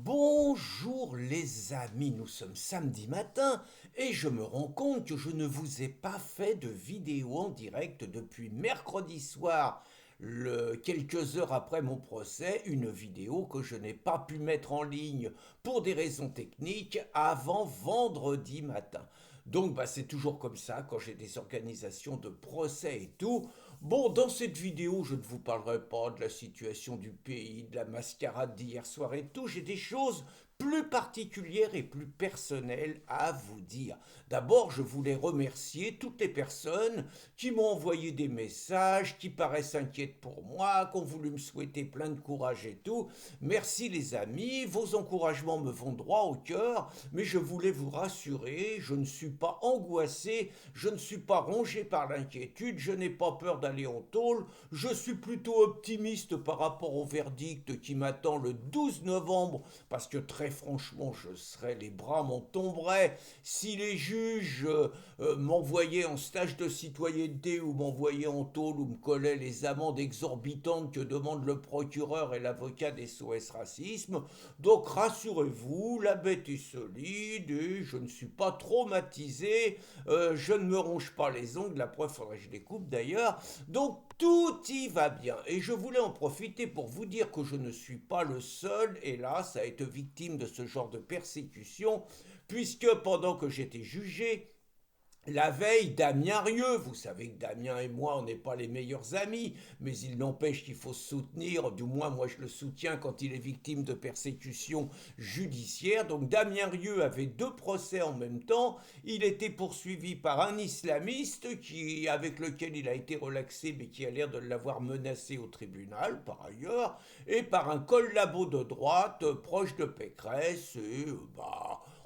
Bonjour les amis, nous sommes samedi matin et je me rends compte que je ne vous ai pas fait de vidéo en direct depuis mercredi soir, quelques heures après mon procès, une vidéo que je n'ai pas pu mettre en ligne pour des raisons techniques avant vendredi matin. Donc c'est toujours comme ça quand j'ai des organisations de procès et tout. Bon, dans cette vidéo, je ne vous parlerai pas de la situation du pays, de la mascarade d'hier soir et tout. J'ai des choses plus particulières et plus personnelles à vous dire. D'abord, je voulais remercier toutes les personnes qui m'ont envoyé des messages, qui paraissent inquiètes pour moi, qui ont voulu me souhaiter plein de courage et tout. Merci les amis, vos encouragements me vont droit au cœur, mais je voulais vous rassurer, je ne suis pas angoissé, je ne suis pas rongé par l'inquiétude, je n'ai pas peur d'aller en tôle, je suis plutôt optimiste par rapport au verdict qui m'attend le 12 novembre, parce que très franchement, je serais, les bras m'en tomberaient si les juges m'envoyaient en stage de citoyenneté ou m'envoyaient en tôle ou me collaient les amendes exorbitantes que demande le procureur et l'avocat des SOS Racisme. Donc rassurez-vous, la bête est solide et je ne suis pas traumatisé, je ne me ronge pas les ongles, la preuve faudrait que je les coupe d'ailleurs. Donc tout y va bien. Et je voulais en profiter pour vous dire que je ne suis pas le seul, hélas, à être victime de ce genre de persécution, puisque pendant que j'étais jugé, la veille, Damien Rieu, vous savez que Damien et moi, on n'est pas les meilleurs amis, mais il n'empêche qu'il faut se soutenir, du moins moi je le soutiens quand il est victime de persécutions judiciaires. Donc Damien Rieu avait deux procès en même temps, il était poursuivi par un islamiste avec lequel il a été relaxé, mais qui a l'air de l'avoir menacé au tribunal par ailleurs, et par un collabo de droite proche de Pécresse, et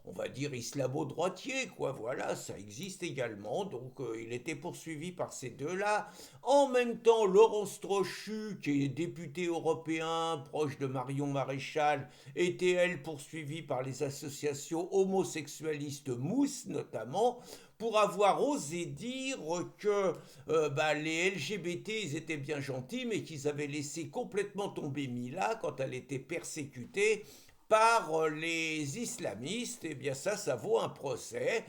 on va dire islamo-droitier, quoi, voilà, ça existe également, donc il était poursuivi par ces deux-là. En même temps, Laurence Trochu, qui est député européen, proche de Marion Maréchal, était, elle, poursuivie par les associations homosexualistes Mousse, notamment, pour avoir osé dire que les LGBT, ils étaient bien gentils, mais qu'ils avaient laissé complètement tomber Mila quand elle était persécutée par les islamistes. Et bien ça vaut un procès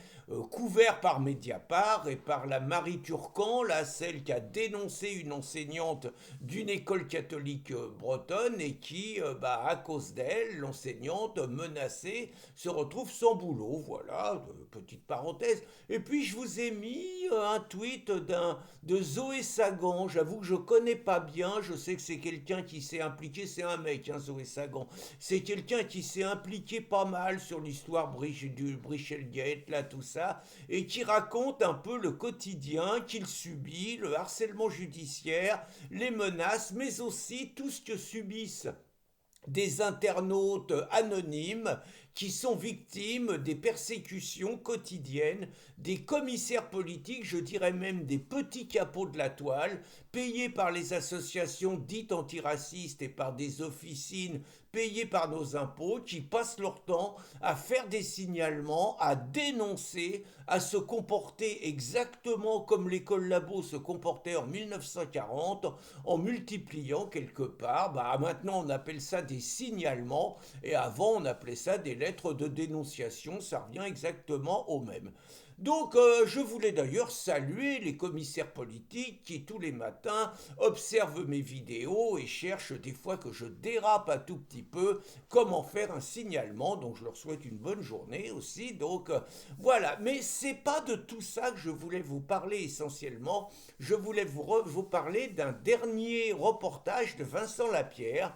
couvert par Mediapart et par la Marie Turcan, là, celle qui a dénoncé une enseignante d'une école catholique bretonne et qui, à cause d'elle, l'enseignante menacée se retrouve sans boulot. Voilà, petite parenthèse. Et puis je vous ai mis un tweet de Zoé Sagan. J'avoue que je connais pas bien. Je sais que c'est quelqu'un qui s'est impliqué. C'est un mec, hein, Zoé Sagan. C'est quelqu'un qui s'est impliqué pas mal sur l'histoire du Brichelgate, là, tout ça, et qui raconte un peu le quotidien qu'il subit, le harcèlement judiciaire, les menaces, mais aussi tout ce que subissent des internautes anonymes qui sont victimes des persécutions quotidiennes des commissaires politiques, je dirais même des petits capots de la toile, payés par les associations dites antiracistes et par des officines payées par nos impôts, qui passent leur temps à faire des signalements, à dénoncer, à se comporter exactement comme les collabos se comportaient en 1940, en multipliant quelque part, maintenant on appelle ça des signalements, et avant on appelait ça des lettres de dénonciation, ça revient exactement au même. Donc je voulais d'ailleurs saluer les commissaires politiques qui tous les matins observent mes vidéos et cherchent des fois que je dérape un tout petit peu comment faire un signalement. Donc je leur souhaite une bonne journée aussi. Donc voilà, mais c'est pas de tout ça que je voulais vous parler essentiellement. Je voulais vous parler d'un dernier reportage de Vincent Lapierre.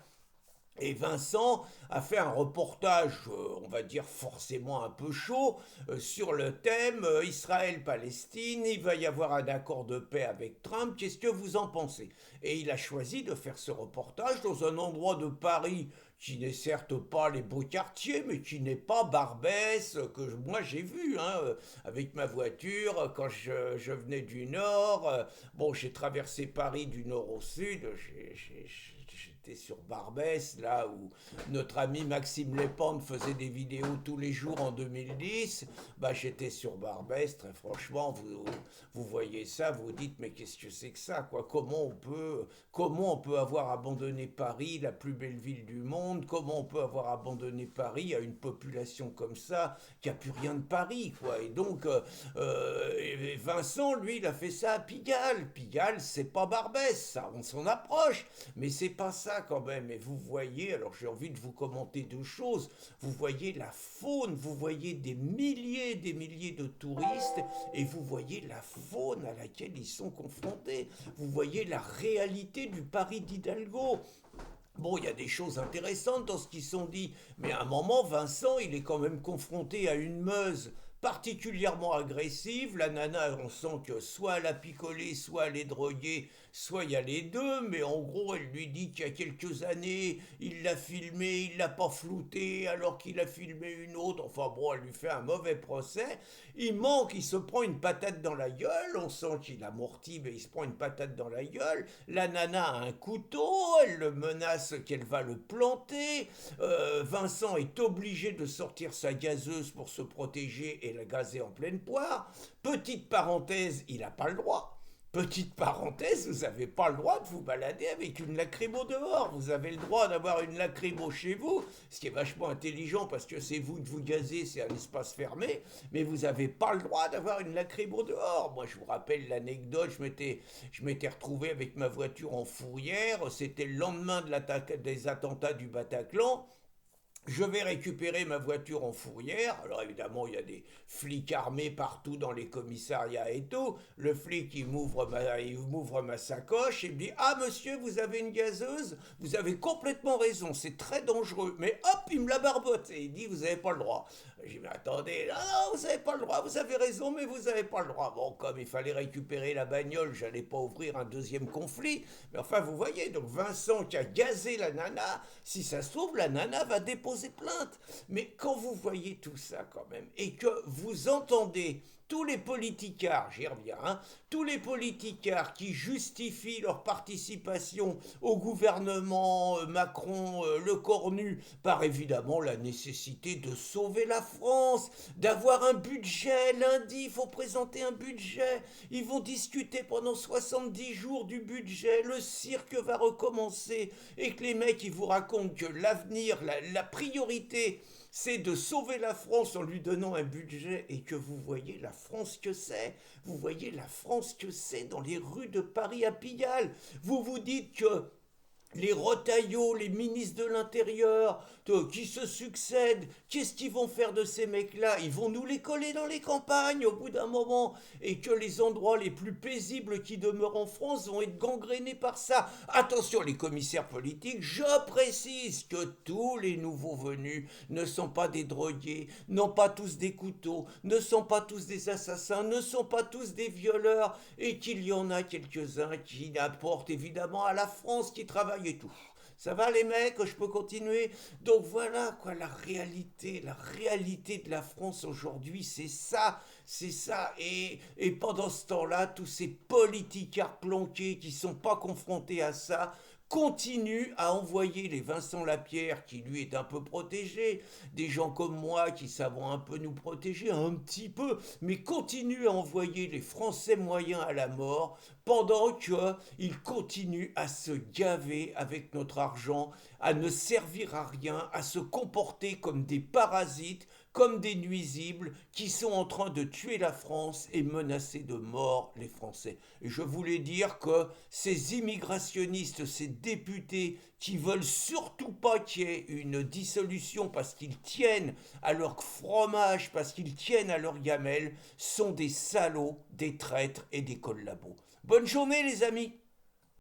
Et Vincent a fait un reportage, on va dire forcément un peu chaud, sur le thème Israël-Palestine, il va y avoir un accord de paix avec Trump, qu'est-ce que vous en pensez? Et il a choisi de faire ce reportage dans un endroit de Paris qui n'est certes pas les beaux quartiers, mais qui n'est pas Barbès, que moi j'ai vu, hein, avec ma voiture, quand je venais du nord. Bon, j'ai traversé Paris du nord au sud, j'ai j'étais sur Barbès, là où notre ami Maxime Lépande faisait des vidéos tous les jours en 2010. Bah, j'étais sur Barbès, très franchement, vous voyez ça, vous vous dites, mais qu'est-ce que c'est que ça, quoi? Comment on peut avoir abandonné Paris, la plus belle ville du monde? Comment on peut avoir abandonné Paris à une population comme ça, qui a plus rien de Paris, quoi? Et donc, et Vincent, lui, il a fait ça à Pigalle. Pigalle, c'est pas Barbès, ça, on s'en approche, mais c'est pas ça quand même. Et vous voyez, alors j'ai envie de vous commenter deux choses. Vous voyez la faune, vous voyez des milliers de touristes, et vous voyez la faune à laquelle ils sont confrontés. Vous voyez la réalité du Paris d'Hidalgo. Bon, il y a des choses intéressantes dans ce qui sont dit, mais à un moment, Vincent, il est quand même confronté à une Meuse particulièrement agressive. La nana, on sent que soit elle a picolé, soit elle est droguée, soit il y a les deux, mais en gros, elle lui dit qu'il y a quelques années, il l'a filmé, il l'a pas flouté, alors qu'il a filmé une autre. Enfin bon, elle lui fait un mauvais procès. Il manque, il se prend une patate dans la gueule, on sent qu'il amortit, mais il se prend une patate dans la gueule. La nana a un couteau, elle le menace qu'elle va le planter. Vincent est obligé de sortir sa gazeuse pour se protéger et la gazer en pleine poire. Petite parenthèse, il n'a pas le droit. Petite parenthèse, vous n'avez pas le droit de vous balader avec une lacrymo dehors. Vous avez le droit d'avoir une lacrymo chez vous, ce qui est vachement intelligent parce que c'est vous de vous gazer, c'est un espace fermé, mais vous n'avez pas le droit d'avoir une lacrymo dehors. Moi, je vous rappelle l'anecdote, je m'étais retrouvé avec ma voiture en fourrière, c'était le lendemain de l'attaque des attentats du Bataclan. Je vais récupérer ma voiture en fourrière. Alors évidemment, il y a des flics armés partout dans les commissariats et tout. Le flic, il m'ouvre ma sacoche et me dit: Ah monsieur, vous avez une gazeuse? Vous avez complètement raison, c'est très dangereux. Mais hop, il me la barbote et il dit: Vous n'avez pas le droit. J'ai dit: Mais attendez, non, non, vous n'avez pas le droit, vous avez raison, mais vous n'avez pas le droit. Bon, comme il fallait récupérer la bagnole, j'allais pas ouvrir un deuxième conflit. Mais enfin, vous voyez, donc Vincent qui a gazé la nana, si ça se trouve, la nana va déposer plainte. Mais quand vous voyez tout ça quand même, et que vous entendez tous les politicards, j'y reviens, hein, tous les politicards qui justifient leur participation au gouvernement Macron, le cornu, par évidemment la nécessité de sauver la France, d'avoir un budget. Lundi, il faut présenter un budget. Ils vont discuter pendant 70 jours du budget. Le cirque va recommencer. Et que les mecs, ils vous racontent que l'avenir, la priorité, c'est de sauver la France en lui donnant un budget, et que vous voyez la France que c'est. Vous voyez la France que c'est dans les rues de Paris à Pigalle. Vous vous dites que les Retailleaux, les ministres de l'Intérieur, qui se succèdent, qu'est-ce qu'ils vont faire de ces mecs-là? Ils vont nous les coller dans les campagnes au bout d'un moment, et que les endroits les plus paisibles qui demeurent en France vont être gangrénés par ça. Attention les commissaires politiques, je précise que tous les nouveaux venus ne sont pas des drogués, n'ont pas tous des couteaux, ne sont pas tous des assassins, ne sont pas tous des violeurs, et qu'il y en a quelques-uns qui apportent évidemment à la France, qui travaillent et tout. Ça va les mecs, je peux continuer? Donc voilà quoi, la réalité de la France aujourd'hui, c'est ça. Et pendant ce temps-là, tous ces politicards planqués qui sont pas confrontés à ça continue à envoyer les Vincent Lapierre, qui lui est un peu protégé, des gens comme moi qui savons un peu nous protéger, un petit peu, mais continue à envoyer les Français moyens à la mort, pendant qu'ils continuent à se gaver avec notre argent, à ne servir à rien, à se comporter comme des parasites, comme des nuisibles qui sont en train de tuer la France et menacer de mort les Français. Et je voulais dire que ces immigrationnistes, ces députés qui veulent surtout pas qu'il y ait une dissolution parce qu'ils tiennent à leur fromage, parce qu'ils tiennent à leur gamelle, sont des salauds, des traîtres et des collabos. Bonne journée les amis!